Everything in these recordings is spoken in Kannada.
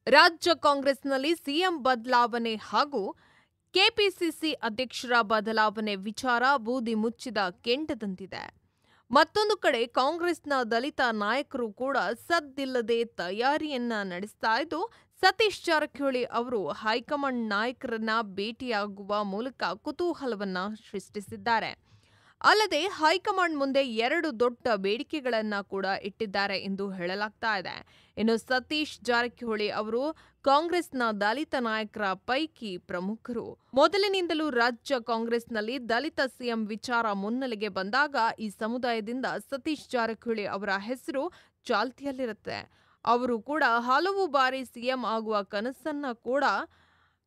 ರಾಜ್ಯ ಕಾಂಗ್ರೆಸ್ನಲ್ಲಿ ಸಿಎಂ ಬದಲಾವಣೆ ಹಾಗೂ ಕೆಪಿಸಿಸಿ ಅಧ್ಯಕ್ಷರ ಬದಲಾವಣೆ ವಿಚಾರ ಬೂದಿ ಮುಚ್ಚಿದ ಕೆಂಡದಂತಿದೆ. ಮತ್ತೊಂದು ಕಡೆ ಕಾಂಗ್ರೆಸ್ನ ದಲಿತ ನಾಯಕರು ಕೂಡ ಸದ್ದಿಲ್ಲದೆ ತಯಾರಿಯನ್ನ ನಡೆಸ್ತಾ ಇದ್ದು, ಸತೀಶ್ ಜಾರಕಿಹೊಳಿ ಅವರು ಹೈಕಮಾಂಡ್ ನಾಯಕರನ್ನ ಭೇಟಿಯಾಗುವ ಮೂಲಕ ಕುತೂಹಲವನ್ನ ಸೃಷ್ಟಿಸಿದ್ದಾರೆ. ಅಲ್ಲದೆ ಹೈಕಮಾಂಡ್ ಮುಂದೆ 2 ದೊಡ್ಡ ಬೇಡಿಕೆಗಳನ್ನ ಕೂಡ ಇಟ್ಟಿದ್ದಾರೆ ಎಂದು ಹೇಳಲಾಗ್ತಾ ಇದೆ. ಇನ್ನು ಸತೀಶ್ ಜಾರಕಿಹೊಳಿ ಅವರು ಕಾಂಗ್ರೆಸ್ನ ದಲಿತ ನಾಯಕರ ಪೈಕಿ ಪ್ರಮುಖರು. ಮೊದಲಿನಿಂದಲೂ ರಾಜ್ಯ ಕಾಂಗ್ರೆಸ್ನಲ್ಲಿ ದಲಿತ ಸಿಎಂ ವಿಚಾರ ಮುನ್ನೆಲೆಗೆ ಬಂದಾಗ ಈ ಸಮುದಾಯದಿಂದ ಸತೀಶ್ ಜಾರಕಿಹೊಳಿ ಅವರ ಹೆಸರು ಚಾಲ್ತಿಯಲ್ಲಿರುತ್ತೆ. ಅವರು ಕೂಡ ಹಲವು ಬಾರಿ ಸಿಎಂ ಆಗುವ ಕನಸನ್ನ ಕೂಡ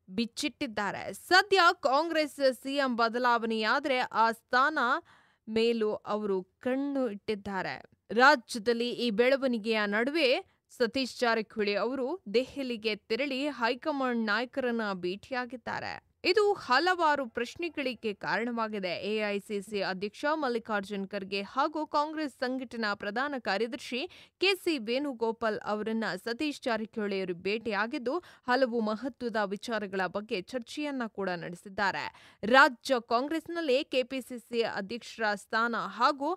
ಬಿಚ್ಚಿಟ್ಟಿದ್ದಾರೆ. ಸದ್ಯ ಕಾಂಗ್ರೆಸ್ ಸಿಎಂ ಬದಲಾವಣೆಯಾದ್ರೆ ಆ ಸ್ಥಾನ ಮೇಲೂ ಅವರು ಕಣ್ಣು ಇಟ್ಟಿದ್ದಾರೆ. ರಾಜ್ಯದಲ್ಲಿ ಈ ಬೆಳವಣಿಗೆಯ ನಡುವೆ ಸತೀಶ್ ಜಾರಕಿಹೊಳಿ ಅವರು ದೆಹಲಿಗೆ ತೆರಳಿ ಹೈಕಮಾಂಡ್ ನಾಯಕರನ್ನ ಭೇಟಿಯಾಗಿದ್ದಾರೆ. ಇದು ಹಲವಾರು ಪ್ರಶ್ನೆಗಳಿಗೆ ಕಾರಣವಾಗಿದೆ. ಎಐಸಿಸಿ ಅಧ್ಯಕ್ಷ ಮಲ್ಲಿಕಾರ್ಜುನ್ ಖರ್ಗೆ ಹಾಗೂ ಕಾಂಗ್ರೆಸ್ ಸಂಘಟನಾ ಪ್ರಧಾನ ಕಾರ್ಯದರ್ಶಿ ಕೆಸಿ ವೇಣುಗೋಪಾಲ್ ಅವರನ್ನ ಸತೀಶ್ ಜಾರಕಿಹೊಳಿ ಅವರು ಭೇಟಿಯಾಗಿದ್ದು ಹಲವು ಮಹತ್ವದ ವಿಚಾರಗಳ ಬಗ್ಗೆ ಚರ್ಚೆಯನ್ನ ಕೂಡ ನಡೆಸಿದ್ದಾರೆ. ರಾಜ್ಯ ಕಾಂಗ್ರೆಸ್ನಲ್ಲಿ ಕೆಪಿಸಿಸಿ ಅಧ್ಯಕ್ಷರ ಸ್ಥಾನ ಹಾಗೂ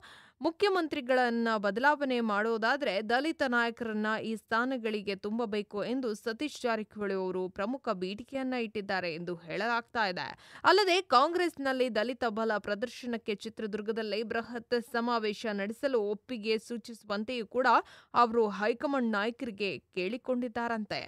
ಮುಖ್ಯಮಂತ್ರಿಗಳನ್ನ ಬದಲಾವಣೆ ಮಾಡೋದಾದ್ರೆ ದಲಿತ ನಾಯಕರನ್ನ ಈ ಸ್ಥಾನಗಳಿಗೆ ತುಂಬಬೇಕು ಎಂದು ಸತೀಶ್ ಜಾರಕಿಹೊಳಿ ಅವರು ಪ್ರಮುಖ ಬೇಡಿಕೆಯನ್ನ ಇಟ್ಟಿದ್ದಾರೆ ಎಂದು ಹೇಳಲಾಗ್ತಾ ಇದೆ. ಅಲ್ಲದೆ ಕಾಂಗ್ರೆಸ್ನಲ್ಲಿ ದಲಿತ ಬಲ ಪ್ರದರ್ಶನಕ್ಕೆ ಚಿತ್ರದುರ್ಗದಲ್ಲಿ ಬೃಹತ್ ಸಮಾವೇಶ ನಡೆಸಲು ಒಪ್ಪಿಗೆ ಸೂಚಿಸುವಂತೆಯೂ ಕೂಡ ಅವರು ಹೈಕಮಾಂಡ್ ನಾಯಕರಿಗೆ ಕೇಳಿಕೊಂಡಿದ್ದಾರಂತೆ.